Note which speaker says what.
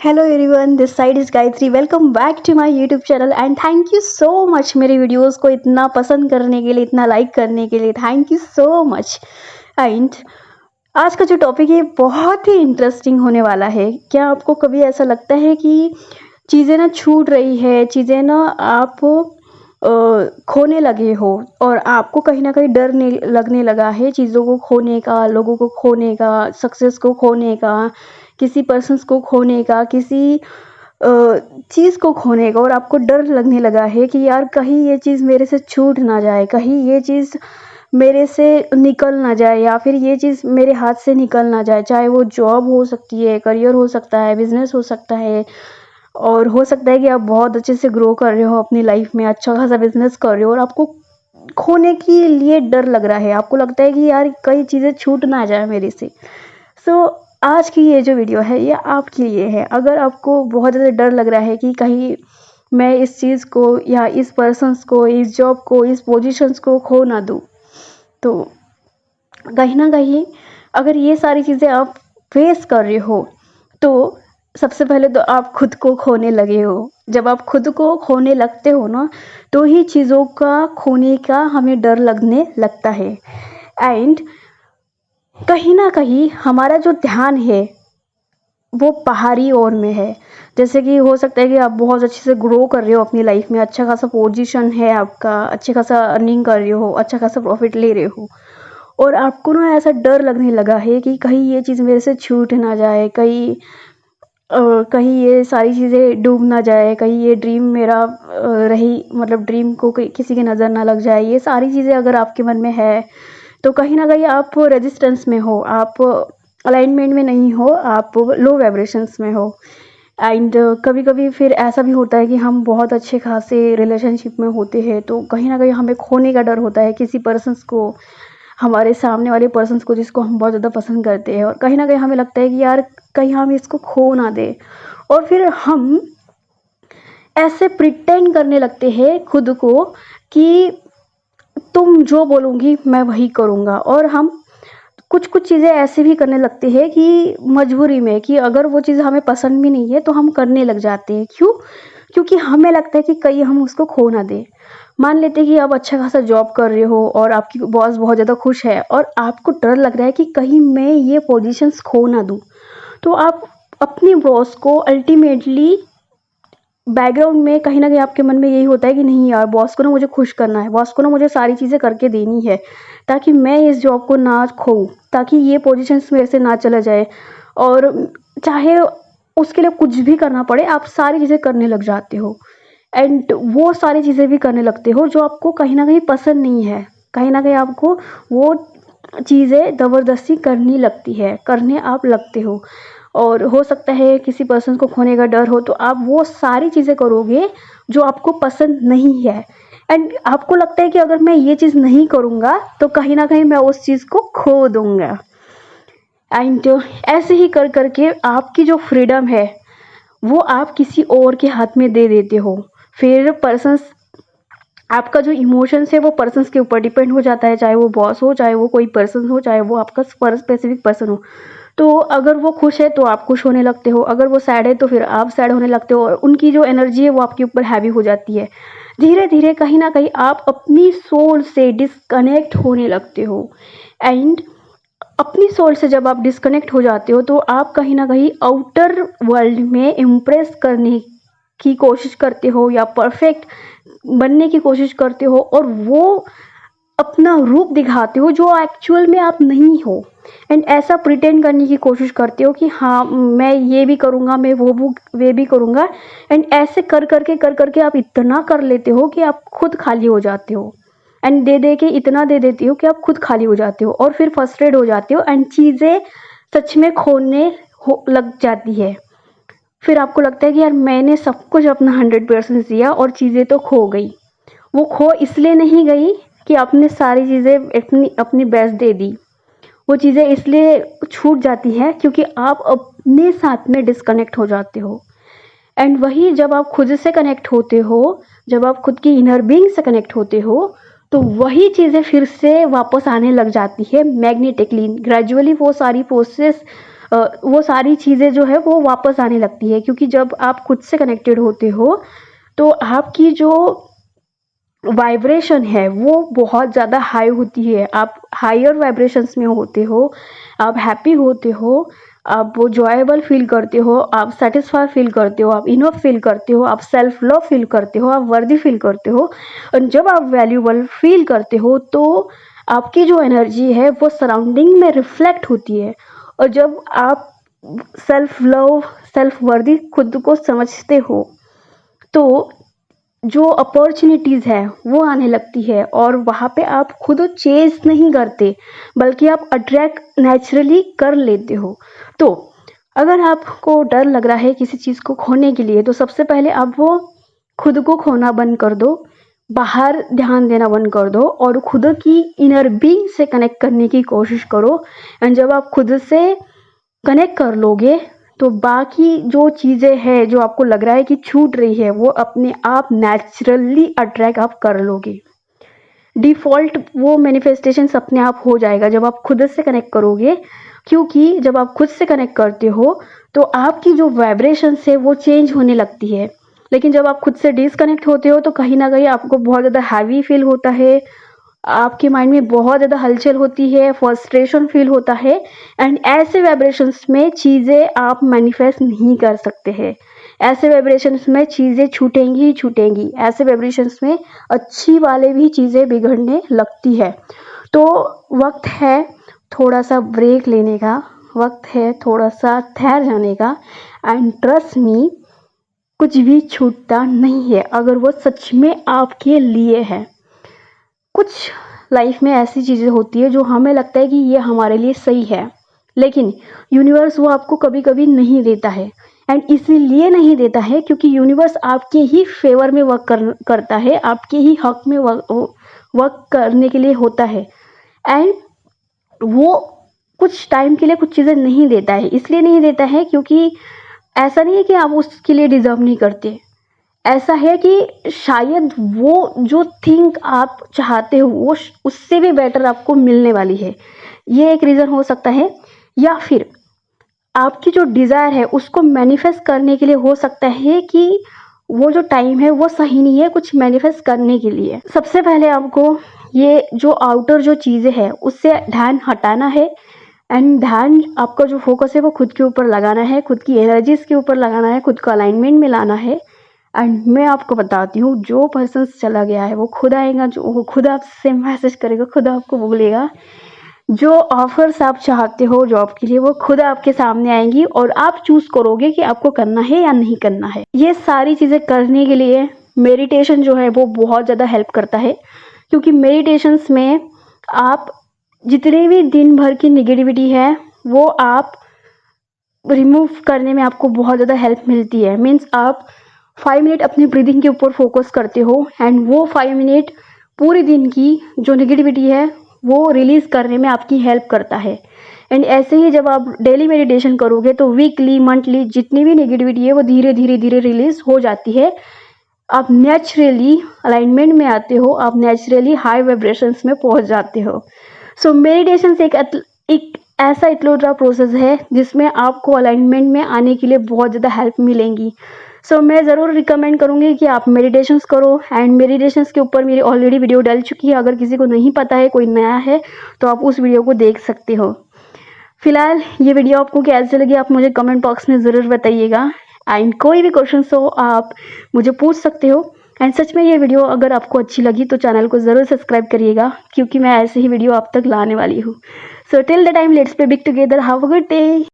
Speaker 1: Hello everyone, this side is Gayatri. Welcome back to my YouTube channel and thank you so much मेरे videos को इतना पसंद करने के लिए, इतना लाइक करने के लिए। Thank you so much. And आज का जो टॉपिक है बहुत ही इंटरेस्टिंग होने वाला है। क्या आपको कभी ऐसा लगता है कि चीज़ें ना छूट रही है, चीज़ें ना आप खोने लगे हो और आपको कहीं ना कहीं डर लगने लगा है चीज़ों को खोने का, लोगों को खोने का, सक्सेस को खोने का, किसी पर्सन्स को खोने का, किसी चीज़ को खोने का, और आपको डर लगने लगा है कि यार कहीं ये चीज़ मेरे से छूट ना जाए, कहीं ये चीज़ मेरे से निकल ना जाए, या फिर ये चीज़ मेरे हाथ से निकल ना जाए। चाहे वो जॉब हो सकती है, करियर हो सकता है, बिजनेस हो सकता है, और हो सकता है कि आप बहुत अच्छे से ग्रो कर रहे हो अपनी लाइफ में, अच्छा खासा बिजनेस कर रहे हो और आपको खोने के लिए डर लग रहा है। आपको लगता है कि यार कई चीज़ें छूट ना जाए मेरे से। सो आज की ये जो वीडियो है ये आपके लिए है। अगर आपको बहुत ज़्यादा डर लग रहा है कि कहीं मैं इस चीज़ को या इस पर्सन्स को, इस जॉब को, इस पोजीशंस को खो ना दूँ, तो कहीं ना कहीं अगर ये सारी चीज़ें आप फेस कर रहे हो तो सबसे पहले तो आप खुद को खोने लगे हो। जब आप खुद को खोने लगते हो ना, तो ही चीज़ों का खोने का हमें डर लगने लगता है। एंड कहीं ना कहीं हमारा जो ध्यान है वो बाहरी ओर में है। जैसे कि हो सकता है कि आप बहुत अच्छे से ग्रो कर रहे हो अपनी लाइफ में, अच्छा खासा पोजीशन है आपका, अच्छे खासा अर्निंग कर रहे हो, अच्छा खासा प्रॉफिट ले रहे हो, और आपको ना ऐसा डर लगने लगा है कि कहीं ये चीज़ मेरे से छूट ना जाए, कहीं ये सारी चीज़ें डूब ना जाए, कहीं ये ड्रीम मेरा रही, मतलब ड्रीम को किसी की नज़र ना लग जाए। ये सारी चीज़ें अगर आपके मन में है तो कहीं ना कहीं आप रेजिस्टेंस में हो, आप अलाइनमेंट में नहीं हो, आप लो वाइब्रेशंस में हो। एंड कभी कभी फिर ऐसा भी होता है कि हम बहुत अच्छे खासे रिलेशनशिप में होते हैं तो कहीं ना कहीं हमें खोने का डर होता है किसी पर्सन्स को, हमारे सामने वाले पर्सन्स को जिसको हम बहुत ज़्यादा पसंद करते हैं, और कहीं ना कहीं हमें लगता है कि यार कहीं हम इसको खो ना दे, और फिर हम ऐसे प्रिटेंड करने लगते हैं खुद को कि तुम जो बोलूँगी मैं वही करूँगा। और हम कुछ कुछ चीज़ें ऐसे भी करने लगते हैं कि मजबूरी में, कि अगर वो चीज़ हमें पसंद भी नहीं है तो हम करने लग जाते हैं। क्यों? क्योंकि हमें लगता है कि कहीं हम उसको खो ना दें। मान लेते हैं कि आप अच्छा खासा जॉब कर रहे हो और आपकी बॉस बहुत ज़्यादा खुश है और आपको डर लग रहा है कि कहीं मैं ये पोजीशंस खो ना दूँ, तो आप अपनी बॉस को अल्टीमेटली बैकग्राउंड में कहीं ना कहीं आपके मन में यही होता है कि नहीं यार, बॉस को ना मुझे खुश करना है, बॉस को ना मुझे सारी चीज़ें करके देनी है ताकि मैं इस जॉब को ना खोऊं, ताकि ये पोजीशंस मेरे से ना चला जाए। और चाहे उसके लिए कुछ भी करना पड़े, आप सारी चीज़ें करने लग जाते हो। एंड वो सारी चीज़ें भी करने लगते हो जो आपको कहीं ना कहीं पसंद नहीं है। कहीं ना कहीं आपको वो चीज़ें ज़बरदस्ती करनी लगती है, करने आप लगते हो। और हो सकता है किसी पर्सन को खोने का डर हो तो आप वो सारी चीज़ें करोगे जो आपको पसंद नहीं है। एंड आपको लगता है कि अगर मैं ये चीज़ नहीं करूँगा तो कहीं ना कहीं मैं उस चीज़ को खो दूँगा। एंड ऐसे ही कर करके आपकी जो फ्रीडम है वो आप किसी और के हाथ में दे देते हो। फिर पर्सन्स, आपका जो इमोशंस है वो पर्सन्स के ऊपर डिपेंड हो जाता है, चाहे वो बॉस हो, चाहे वो कोई पर्सन हो, चाहे वो आपका स्पेसिफिक पर्सन हो। तो अगर वो खुश है तो आप खुश होने लगते हो, अगर वो सैड है तो फिर आप सैड होने लगते हो, और उनकी जो एनर्जी है वो आपके ऊपर हैवी हो जाती है। धीरे धीरे कहीं ना कहीं आप अपनी सोल से डिस्कनेक्ट होने लगते हो। एंड अपनी सोल से जब आप डिस्कनेक्ट हो जाते हो तो आप कहीं ना कहीं आउटर वर्ल्ड में इम्प्रेस करने की कोशिश करते हो या परफेक्ट बनने की कोशिश करते हो, और वो अपना रूप दिखाते हो जो एक्चुअल में आप नहीं हो। एंड ऐसा प्रिटेंड करने की कोशिश करते हो कि हाँ मैं ये भी करूँगा, मैं वे भी करूँगा। एंड ऐसे कर करके आप इतना कर लेते हो कि आप खुद खाली हो जाते हो। एंड दे दे के इतना दे देती हो कि आप खुद खाली हो जाते हो और फिर फ्रस्ट्रेट हो जाते हो एंड चीज़ें सच में खोने हो लग जाती है। फिर आपको लगता है कि यार मैंने सब कुछ अपना 100% दिया और चीज़ें तो खो गई। वो खो इसलिए नहीं गई कि आपने सारी चीज़ें अपनी अपनी बेस्ट दे दी, वो चीज़ें इसलिए छूट जाती हैं क्योंकि आप अपने साथ में डिस्कनेक्ट हो जाते हो। एंड वही जब आप खुद से कनेक्ट होते हो, जब आप खुद की इनर बीइंग से कनेक्ट होते हो, तो वही चीज़ें फिर से वापस आने लग जाती है मैग्नेटिकली। ग्रेजुअली वो सारी प्रोसेस वो सारी चीज़ें जो है वो वापस आने लगती है, क्योंकि जब आप खुद से कनेक्टेड होते हो तो आपकी जो वाइब्रेशन है वो बहुत ज़्यादा हाई होती है, आप हायर वाइब्रेशंस में होते हो, आप हैप्पी होते हो, आप वो जॉयबल फील करते हो, आप सेटिस्फाई फील करते हो, आप इनफ फील करते हो, आप सेल्फ लव फील करते हो, आप वर्दी फील करते हो। और जब आप वैल्यूबल फील करते हो तो आपकी जो एनर्जी है वो सराउंडिंग में रिफ्लेक्ट होती है। और जब आप सेल्फ लव, सेल्फ वर्दी खुद को समझते हो तो जो अपॉर्चुनिटीज़ है वो आने लगती है, और वहाँ पे आप खुद चेज नहीं करते बल्कि आप अट्रैक्ट नेचुरली कर लेते हो। तो अगर आपको डर लग रहा है किसी चीज़ को खोने के लिए, तो सबसे पहले आप वो खुद को खोना बंद कर दो, बाहर ध्यान देना बंद कर दो और खुद की इनर बीइंग से कनेक्ट करने की कोशिश करो। एंड जब आप खुद से कनेक्ट कर लोगे तो बाकी जो चीज़ें हैं जो आपको लग रहा है कि छूट रही है वो अपने आप नेचुरली अट्रैक्ट आप कर लोगे। डिफ़ॉल्ट वो मैनिफेस्टेशंस अपने आप हो जाएगा जब आप खुद से कनेक्ट करोगे, क्योंकि जब आप खुद से कनेक्ट करते हो तो आपकी जो वाइब्रेशंस है वो चेंज होने लगती है। लेकिन जब आप खुद से डिसकनेक्ट होते हो तो कहीं ना कहीं आपको बहुत ज़्यादा हैवी फील होता है, आपके माइंड में बहुत ज़्यादा हलचल होती है, फ्रस्ट्रेशन फील होता है। एंड ऐसे वाइब्रेशंस में चीज़ें आप मैनिफेस्ट नहीं कर सकते हैं। ऐसे वाइब्रेशंस में चीज़ें छूटेंगी ही छूटेंगी। ऐसे वाइब्रेशंस में अच्छी वाले भी चीज़ें बिगड़ने लगती है। तो वक्त है थोड़ा सा ब्रेक लेने का, वक्त है थोड़ा सा ठहर जाने का। एंड ट्रस्ट मी, कुछ भी छूटता नहीं है अगर वो सच में आपके लिए है। कुछ लाइफ में ऐसी चीज़ें होती है जो हमें लगता है कि ये हमारे लिए सही है, लेकिन यूनिवर्स वो आपको कभी कभी नहीं देता है। एंड इसीलिए नहीं देता है क्योंकि यूनिवर्स आपके ही फेवर में वर्क करता है, आपके ही हक में वर्क करने के लिए होता है। एंड वो कुछ टाइम के लिए कुछ चीज़ें नहीं देता है, इसलिए नहीं देता है क्योंकि ऐसा नहीं है कि आप उसके लिए डिज़र्व नहीं करते। ऐसा है कि शायद वो जो थिंग आप चाहते हो वो उससे भी बेटर आपको मिलने वाली है, ये एक रीज़न हो सकता है। या फिर आपकी जो डिज़ायर है उसको मैनिफेस्ट करने के लिए हो सकता है कि वो जो टाइम है वो सही नहीं है कुछ मैनिफेस्ट करने के लिए। सबसे पहले आपको ये जो आउटर जो चीज़ें हैं उससे ध्यान हटाना है। एंड ध्यान आपका जो फोकस है वो खुद के ऊपर लगाना है, खुद की एनर्जीज के ऊपर लगाना है, खुद को अलाइनमेंट में लाना है। एंड मैं आपको बताती हूँ, जो पर्सन चला गया है वो खुद आएगा, जो वो खुद आपसे मैसेज करेगा, खुद आपको बोलेगा। जो ऑफर्स आप चाहते हो जॉब के लिए वो खुद आपके सामने आएंगी और आप चूज करोगे कि आपको करना है या नहीं करना है। ये सारी चीज़ें करने के लिए मेडिटेशन जो है वो बहुत ज़्यादा हेल्प करता है, क्योंकि मेडिटेशंस में आप जितने भी दिन भर की निगेटिविटी है वो आप रिमूव करने में आपको बहुत ज़्यादा हेल्प मिलती है। मीन्स आप 5 मिनट अपनी ब्रीदिंग के ऊपर फोकस करते हो एंड वो 5 मिनट पूरे दिन की जो नेगेटिविटी है वो रिलीज़ करने में आपकी हेल्प करता है। एंड ऐसे ही जब आप डेली मेडिटेशन करोगे तो वीकली मंथली जितनी भी नेगेटिविटी है वो धीरे धीरे धीरे रिलीज हो जाती है। आप नेचुरली अलाइनमेंट में आते हो, आप नेचुरली हाई वाइब्रेशंस में पहुंच जाते हो। सो मेडिटेशन एक ऐसा इतलोरा प्रोसेस है जिसमें आपको अलाइनमेंट में आने के लिए बहुत ज़्यादा हेल्प मिलेंगी। सो मैं ज़रूर रिकमेंड करूँगी कि आप मेडिटेशंस करो। एंड मेडिटेशंस के ऊपर मेरी ऑलरेडी वीडियो डल चुकी है, अगर किसी को नहीं पता है, कोई नया है तो आप उस वीडियो को देख सकते हो। फिलहाल ये वीडियो आपको कैसे लगी आप मुझे कमेंट बॉक्स में ज़रूर बताइएगा। एंड कोई भी क्वेश्चन हो आप मुझे पूछ सकते हो। एंड सच में ये वीडियो अगर आपको अच्छी लगी तो चैनल को ज़रूर सब्सक्राइब करिएगा, क्योंकि मैं ऐसे ही वीडियो आप तक लाने वाली हूँ। So till the time let's be big together, have a good day.